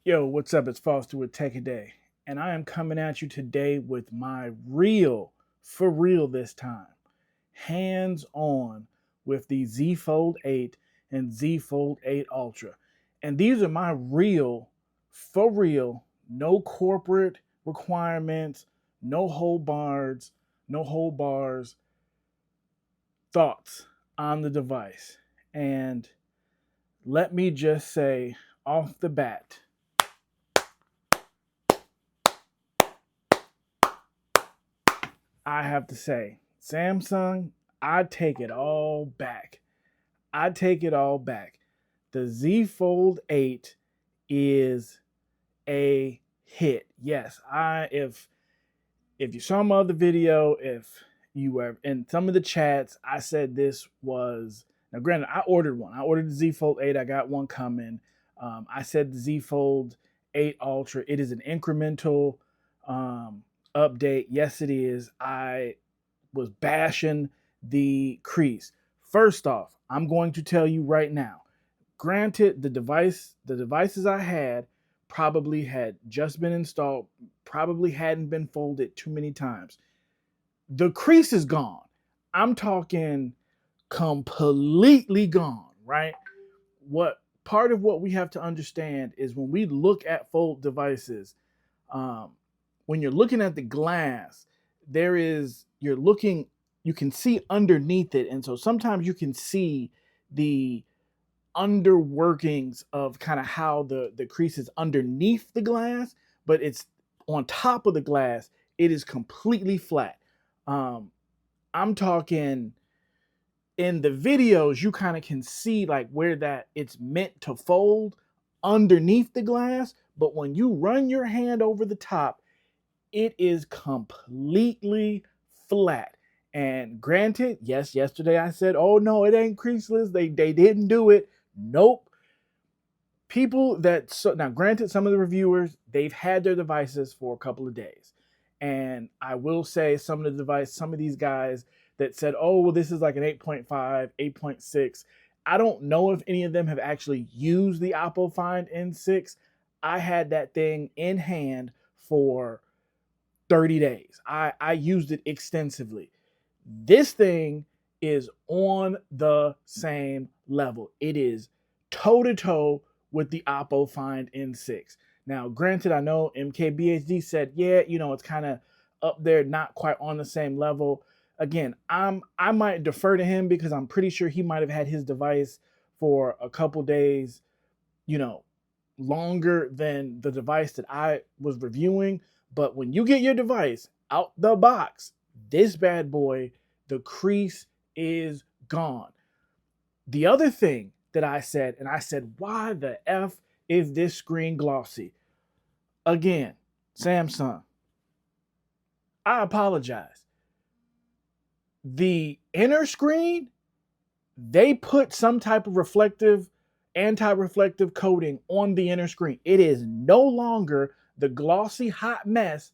Yo, what's up? It's Foster with Tech a Day, and I am coming at you today with my real, for real this time, hands on with the Z Fold 8 and Z Fold 8 Ultra. And these are my real, for real, no corporate requirements, no hold bars thoughts on the device. And let me just say off the bat, I have to say, Samsung, I take it all back. I take it all back. The Z Fold 8 is a hit. Yes, if you saw my other video, if you were in some of the chats, I said this was, now granted, I ordered one. I ordered the Z Fold 8. I got one coming. I said the Z Fold 8 Ultra. It is an incremental update. Yes, it is. I was bashing the crease. First off, I'm going to tell you right now. Granted, the devices I had probably had just been installed, probably hadn't been folded too many times. The crease is gone. I'm talking completely gone, right? What part of what we have to understand is when we look at fold devices, um, when you're looking at the glass, you can see underneath it. And so sometimes you can see the underworkings of kind of how the crease is underneath the glass, but it's on top of the glass. It is completely flat. I'm talking in the videos, you kind of can see like where that it's meant to fold underneath the glass, but when you run your hand over the top, it is completely flat. And granted, yes, yesterday I said, oh no, it ain't creaseless. They didn't do it. Nope. Now granted, some of the reviewers, they've had their devices for a couple of days. And I will say some of these guys that said, oh, well, this is like an 8.5, 8.6. I don't know if any of them have actually used the Oppo Find N6. I had that thing in hand for 30 days. I used it extensively. This thing is on the same level. It is toe to toe with the Oppo Find N6. Now, granted, I know MKBHD said, yeah, it's kind of up there, not quite on the same level. Again, I might defer to him because I'm pretty sure he might have had his device for a couple days, you know, longer than the device that I was reviewing. But when you get your device out the box, this bad boy, the crease is gone. The other thing that I said, and I said, why the F is this screen glossy? Again, Samsung, I apologize. The inner screen, they put some type of anti-reflective coating on the inner screen. It is no longer the glossy hot mess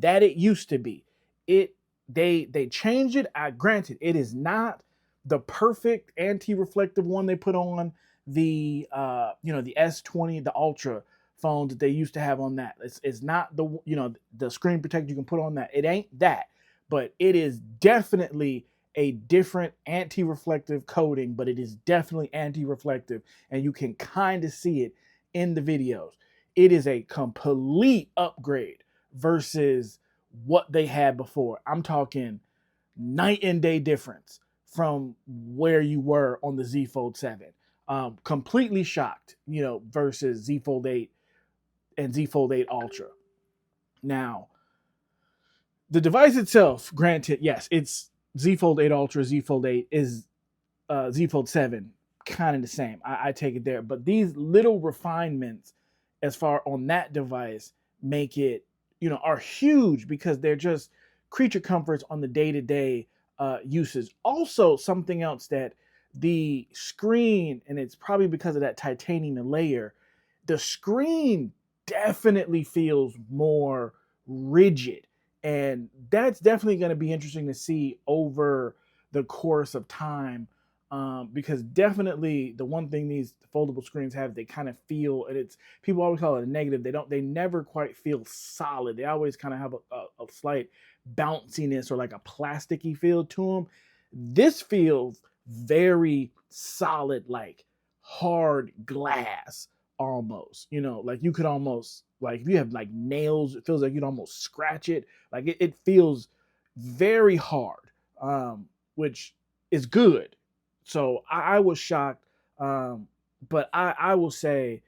that it used to be. They changed it. Granted, it is not the perfect anti-reflective one they put on the the S20, the Ultra phones that they used to have on that. It's not the screen protector you can put on that. It ain't that, but it is definitely a different anti-reflective coating, but it is definitely anti-reflective, and you can kind of see it in the videos. It is a complete upgrade versus what they had before. I'm talking night and day difference from where you were on the Z Fold 7. Completely shocked, versus Z Fold 8 and Z Fold 8 Ultra. Now, the device itself, granted, yes, it's Z Fold 8 Ultra, Z Fold 8 is Z Fold 7, kind of the same. I take it there. But these little refinements as far on that device make it, are huge because they're just creature comforts on the day-to-day uses. Also, something else that the screen, and it's probably because of that titanium layer, the screen definitely feels more rigid. And that's definitely going to be interesting to see over the course of time Because definitely the one thing these foldable screens have, they kind of feel, and it's, people always call it a negative. They never quite feel solid. They always kind of have a slight bounciness or like a plasticky feel to them. This feels very solid, like hard glass almost. You know, like you could almost, like if you have like nails, it feels like you'd almost scratch it. Like it feels very hard, which is good. So I was shocked, but I will say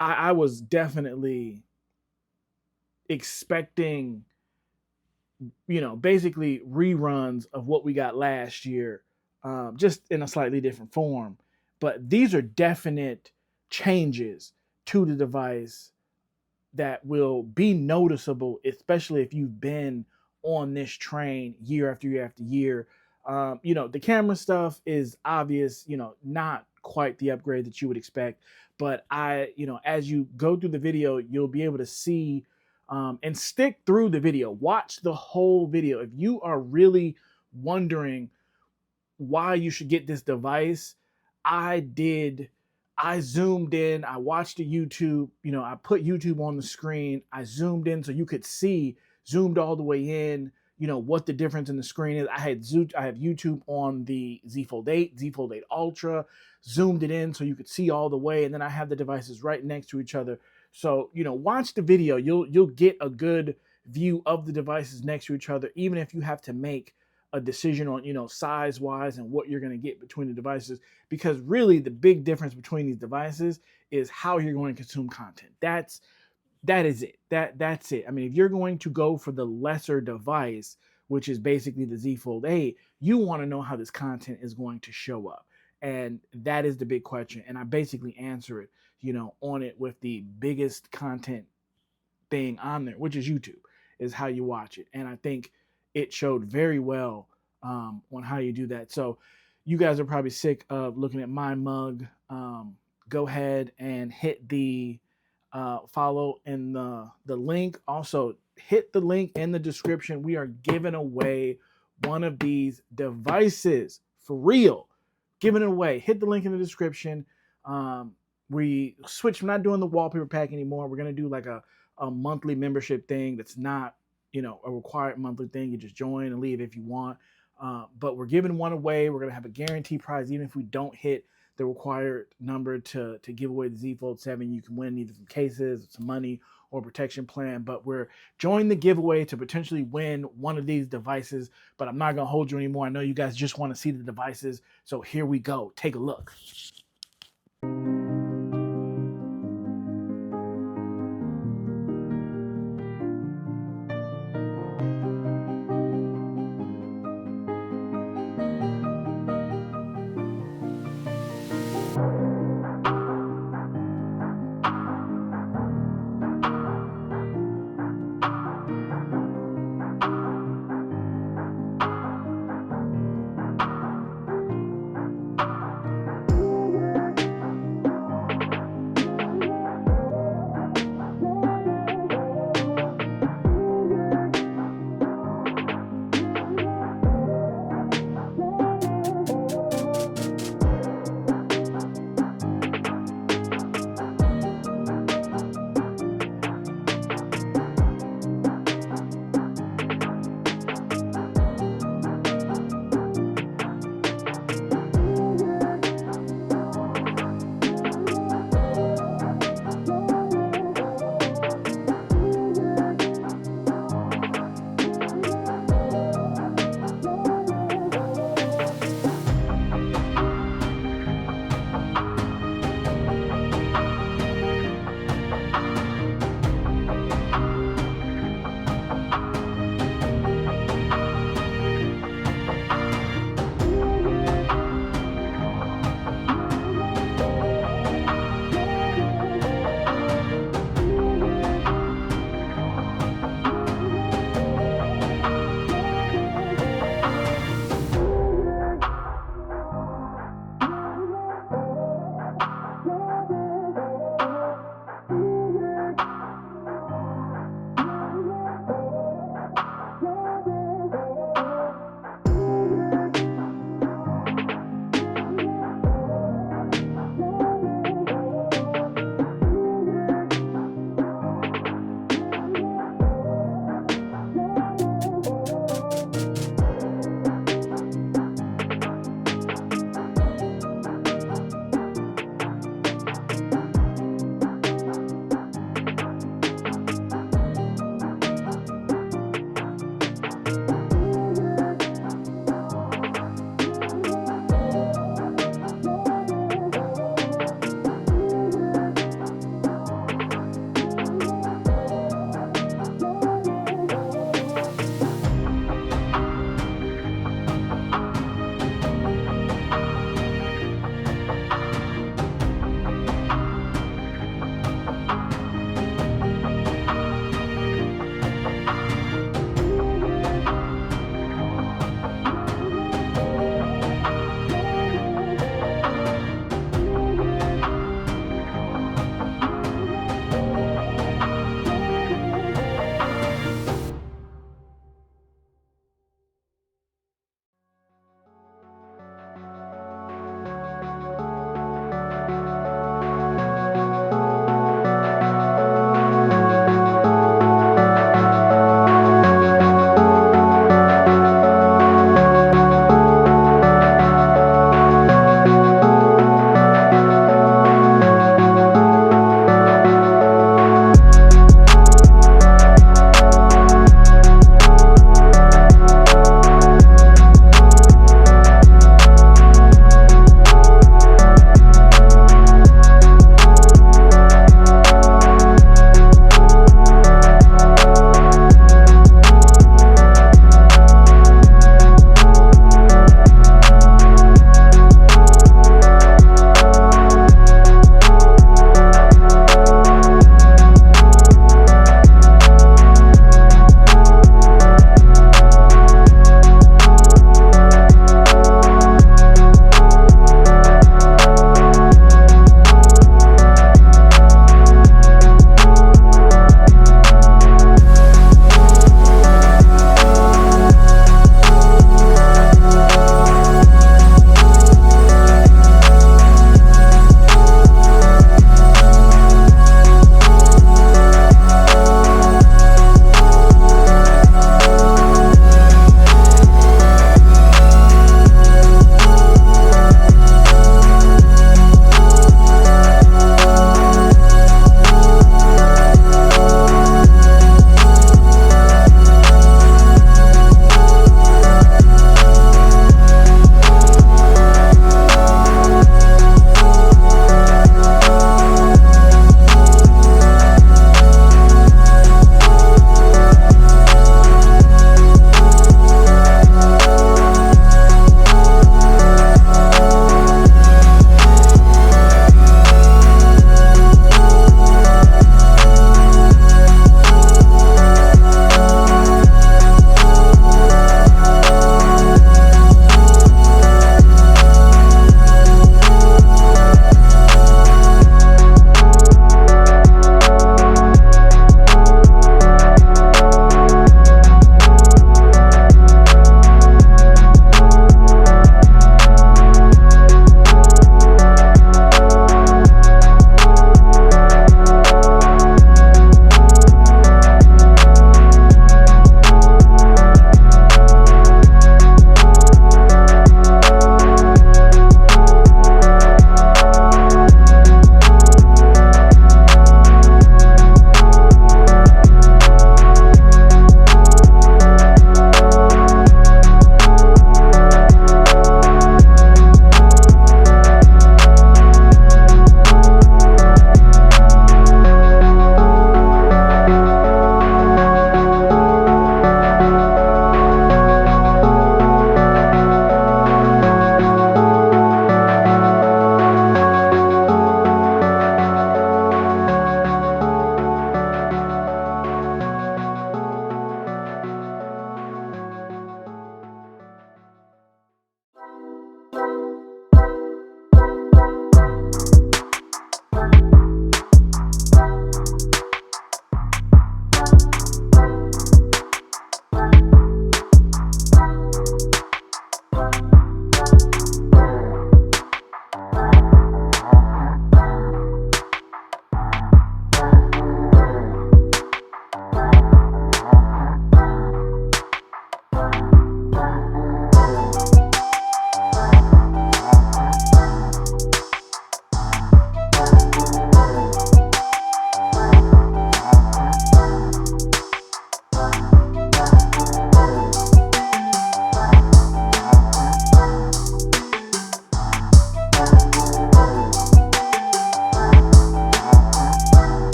I was definitely expecting, you know, basically reruns of what we got last year, just in a slightly different form. But these are definite changes to the device that will be noticeable, especially if you've been on this train year after year after year. You know, the camera stuff is obvious, you know, not quite the upgrade that you would expect. But you know, as you go through the video, you'll be able to see, and stick through the video, watch the whole video. If you are really wondering why you should get this device, I did. I zoomed in, I watched the YouTube, you know, I put YouTube on the screen, I zoomed in so you could see, zoomed all the way in, you know, what the difference in the screen is. I have YouTube on the Z Fold 8, Z Fold 8 Ultra, zoomed it in so you could see all the way, and then I have the devices right next to each other. So, you know, watch the video, you'll get a good view of the devices next to each other, even if you have to make a decision on, you know, size wise and what you're going to get between the devices, because really the big difference between these devices is how you're going to consume content. That is it. That's it. I mean, if you're going to go for the lesser device, which is basically the Z Fold 8, you want to know how this content is going to show up. And that is the big question. And I basically answer it, you know, on it with the biggest content thing on there, which is YouTube, is how you watch it. And I think it showed very well, on how you do that. So you guys are probably sick of looking at my mug. Go ahead and hit the follow in the link. Also, hit the link in the description. We are giving away one of these devices for real. Giving it away. Hit the link in the description. We switched. We're not doing the wallpaper pack anymore. We're gonna do like a monthly membership thing that's not, you know, a required monthly thing. You just join and leave if you want. But we're giving one away. We're gonna have a guaranteed prize, even if we don't hit the required number to give away the Z Fold 7. You can win either some cases, some money, or protection plan. But we're joining the giveaway to potentially win one of these devices. But I'm not gonna hold you anymore. I know you guys just want to see the devices, so here we go. Take a look.